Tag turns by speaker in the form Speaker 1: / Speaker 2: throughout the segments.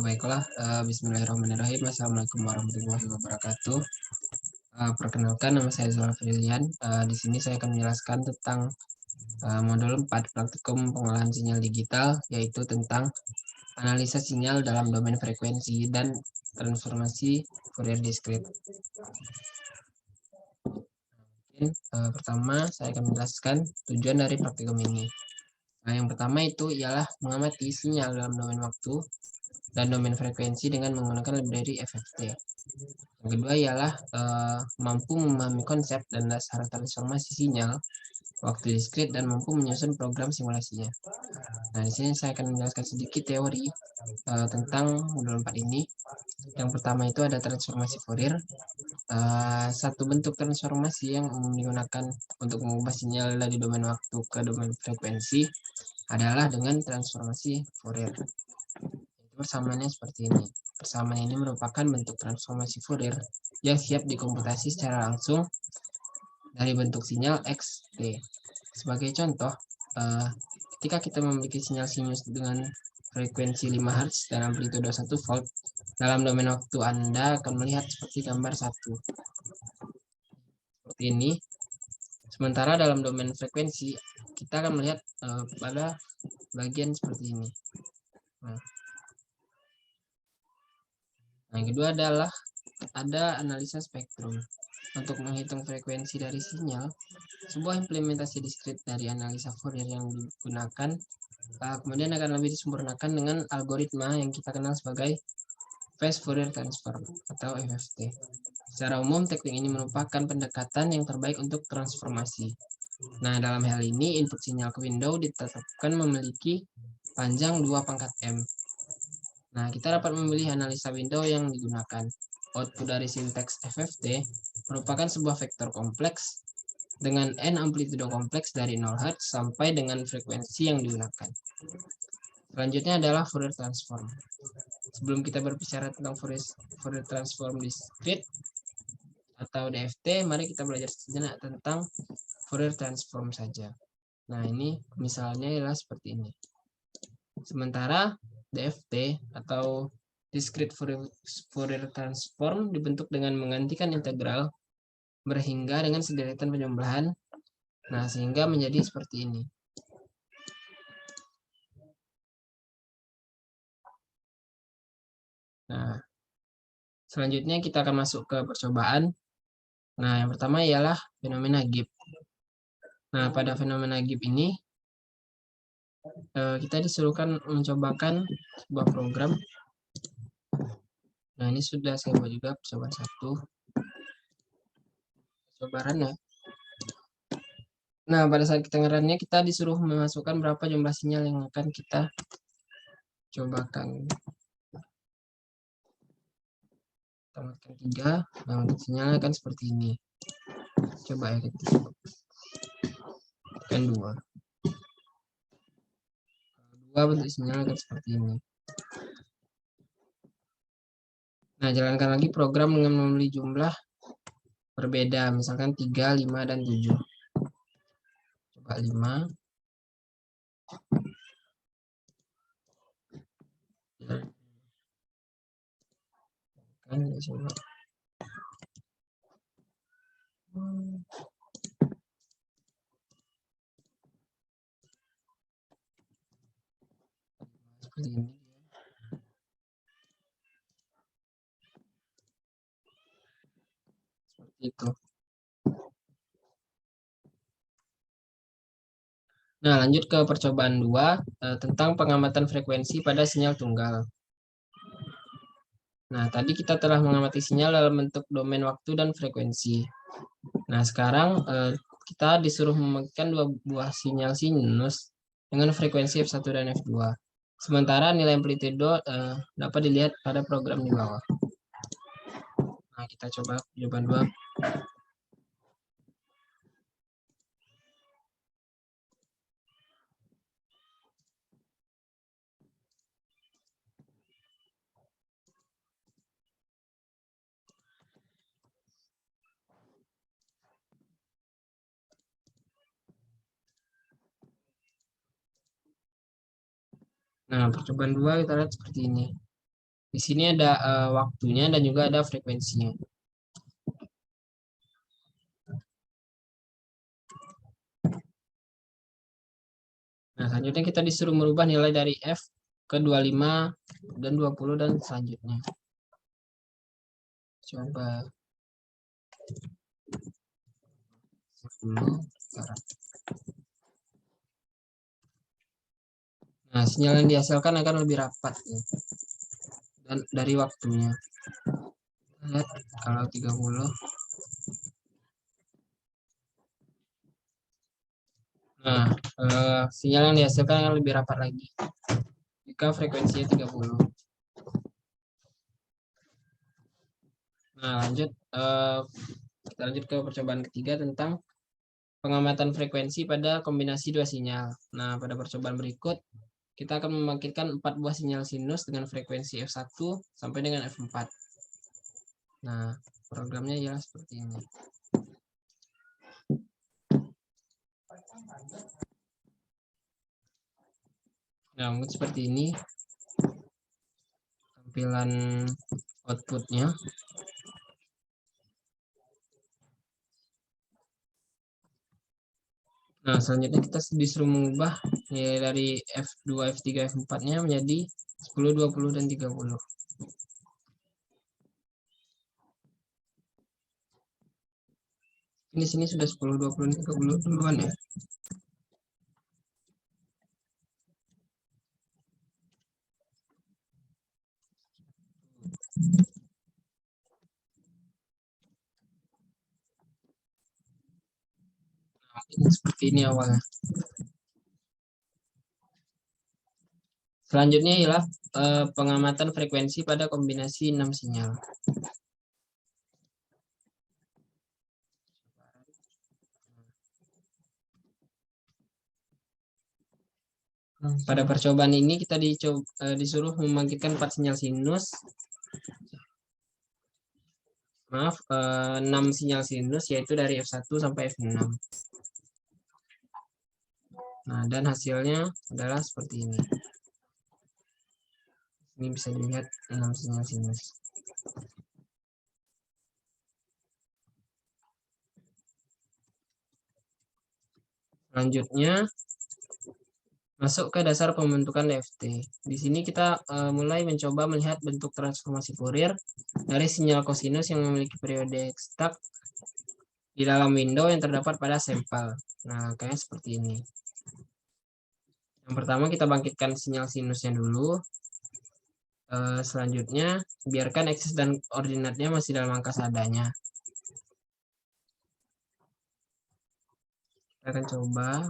Speaker 1: Baiklah, bismillahirrahmanirrahim. Assalamualaikum warahmatullahi wabarakatuh. Perkenalkan, nama saya Zulfrilian. Di sini saya akan menjelaskan tentang modul 4 praktikum pengolahan sinyal digital, yaitu tentang analisa sinyal dalam domain frekuensi dan transformasi Fourier discrete. Mungkin pertama saya akan menjelaskan tujuan dari praktikum ini. Nah, yang pertama itu ialah mengamati sinyal dalam domain waktu dan domain frekuensi dengan menggunakan library FFT. Yang kedua ialah mampu memahami konsep dan dasar transformasi sinyal waktu diskrit dan mampu menyusun program simulasinya. Nah, di sini saya akan menjelaskan sedikit teori tentang modul 4 ini. Yang pertama itu ada transformasi Fourier. Satu bentuk transformasi yang digunakan untuk mengubah sinyal dari domain waktu ke domain frekuensi adalah dengan transformasi Fourier. Persamaannya seperti ini. Persamaan ini merupakan bentuk transformasi Fourier yang siap dikomputasi secara langsung dari bentuk sinyal X, T. Sebagai contoh, ketika kita memiliki sinyal sinus dengan frekuensi 5 Hz dan amplitudo 1 volt, dalam domain waktu Anda akan melihat seperti gambar 1. Seperti ini. Sementara dalam domain frekuensi, kita akan melihat pada bagian seperti ini. Yang kedua adalah ada analisa spektrum. Untuk menghitung frekuensi dari sinyal, sebuah implementasi diskrit dari analisa Fourier yang digunakan kemudian akan lebih disempurnakan dengan algoritma yang kita kenal sebagai Phase Fourier Transform atau FFT. Secara umum, teknik ini merupakan pendekatan yang terbaik untuk transformasi. Nah, dalam hal ini, input sinyal ke window ditetapkan memiliki panjang 2 pangkat M. Nah, kita dapat memilih analisa window yang digunakan. Output dari sinteks FFT merupakan sebuah vektor kompleks dengan N amplitudo kompleks dari 0 Hz sampai dengan frekuensi yang digunakan. Selanjutnya adalah Fourier Transform. Sebelum kita berbicara tentang Fourier Transform discrete atau DFT, mari kita belajar sejenak tentang Fourier Transform saja. Nah, ini misalnya adalah seperti ini. Sementara DFT atau Discrete Fourier Transform dibentuk dengan menggantikan integral berhingga dengan sederetan penjumlahan. Nah, sehingga menjadi seperti ini. Nah, selanjutnya kita akan masuk ke percobaan. Nah, yang pertama ialah fenomena Gibbs. Nah, pada fenomena Gibbs ini, kita disuruhkan mencobakan sebuah program. Nah, ini sudah saya buat juga percobaan 1. Percobaan ya. Nah, pada saat kita ngerannya, kita disuruh memasukkan berapa jumlah sinyal yang akan kita cobakan. Tambahkan 3. Nah, untuk sinyalnya akan seperti ini. Coba ya kita coba. Tekan 2. 2 bentuk sinyal akan seperti ini. Nah, jalankan lagi program dengan membeli jumlah berbeda, misalkan 3, 5, dan 7. Coba 5. Kan coba. Seperti ini. Seperti itu. Nah, lanjut ke percobaan 2 tentang pengamatan frekuensi pada sinyal tunggal. Nah, tadi kita telah mengamati sinyal dalam bentuk domain waktu dan frekuensi. Nah, sekarang kita disuruh memegang 2 buah sinyal sinus dengan frekuensi F1 dan F2. Sementara nilai amplitudo dapat dilihat pada program di bawah. Nah, kita coba jawaban 2. Nah, percobaan 2 kita lihat seperti ini. Di sini ada waktunya dan juga ada frekuensinya. Nah, selanjutnya kita disuruh merubah nilai dari F ke 25 dan 20 dan selanjutnya. Coba 10 sekarang. Nah, sinyal yang dihasilkan akan lebih rapat ya. Dan dari waktunya. Lihat kalau 30. Nah, sinyal yang dihasilkan akan lebih rapat lagi jika frekuensinya 30. Nah, lanjut kita lanjut ke percobaan ketiga tentang pengamatan frekuensi pada kombinasi dua sinyal. Nah, pada percobaan berikut kita akan membangkitkan 4 buah sinyal sinus dengan frekuensi F1 sampai dengan F4. Nah, programnya ialah seperti ini. Nah, mungkin seperti ini tampilan outputnya. Nah, selanjutnya kita disuruh mengubah nilai dari F2, F3, F4-nya menjadi 10, 20, dan 30. Ini sini sudah 10, 20, dan 30 duluan ya. Ini seperti ini awalnya. Selanjutnya ialah pengamatan frekuensi pada kombinasi 6 sinyal. Pada percobaan ini kita disuruh membangkitkan 4 sinyal sinus. Maaf, 6 sinyal sinus yaitu dari F1 sampai F6. Nah, dan hasilnya adalah seperti ini. Ini bisa dilihat 6 sinyal sinus. Selanjutnya masuk ke dasar pembentukan DFT. Di sini kita mulai mencoba melihat bentuk transformasi Fourier dari sinyal kosinus yang memiliki periode stuck di dalam window yang terdapat pada sampel. Nah, kayak seperti ini. Yang pertama kita bangkitkan sinyal sinusnya dulu. Selanjutnya biarkan eksis dan ordinatnya masih dalam angka seadanya. Kita akan coba.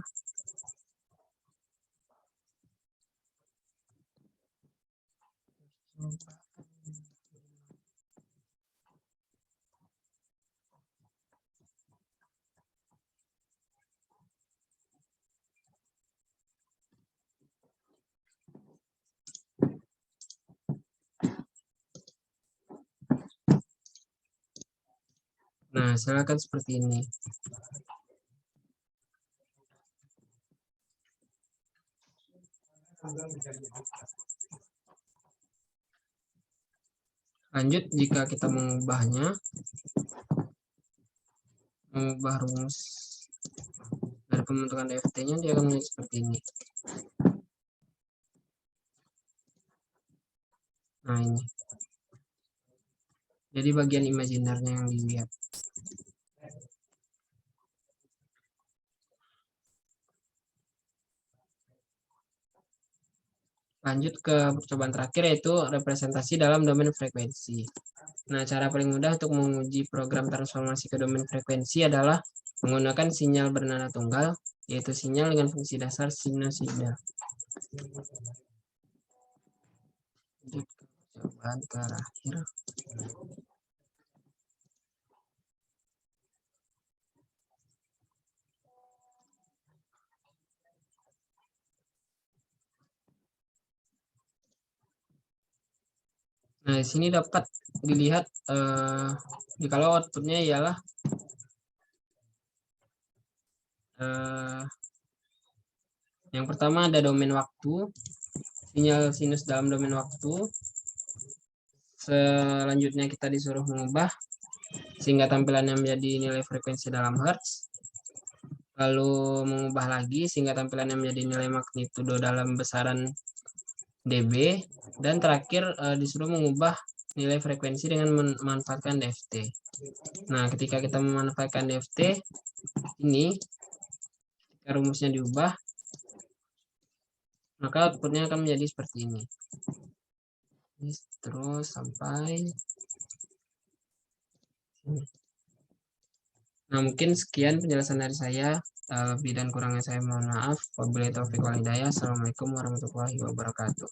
Speaker 1: Nah, silakan seperti ini. Lanjut, jika kita mengubah rumus dari pembentukan DFT-nya, dia akan menjadi seperti ini. Nah, ini. Jadi bagian imajinernya yang dilihat. Lanjut ke percobaan terakhir yaitu representasi dalam domain frekuensi. Nah, cara paling mudah untuk menguji program transformasi ke domain frekuensi adalah menggunakan sinyal bernada tunggal, yaitu sinyal dengan fungsi dasar sinusida. Lanjut ke percobaan terakhir. Nah, di sini dapat dilihat kalau outputnya ialah yang pertama ada domain waktu, sinyal sinus dalam domain waktu. Selanjutnya kita disuruh mengubah sehingga tampilannya menjadi nilai frekuensi dalam hertz. Lalu mengubah lagi sehingga tampilannya menjadi nilai magnitudo dalam besaran dB. Dan terakhir disuruh mengubah nilai frekuensi dengan memanfaatkan DFT. Nah, ketika kita memanfaatkan DFT, ini ketika rumusnya diubah, maka outputnya akan menjadi seperti ini. Terus sampai sini. Nah, mungkin sekian penjelasan dari saya. Lebih dan kurangnya saya mohon maaf. Wabillahi taufiq wal hidayah. Assalamualaikum warahmatullahi wabarakatuh.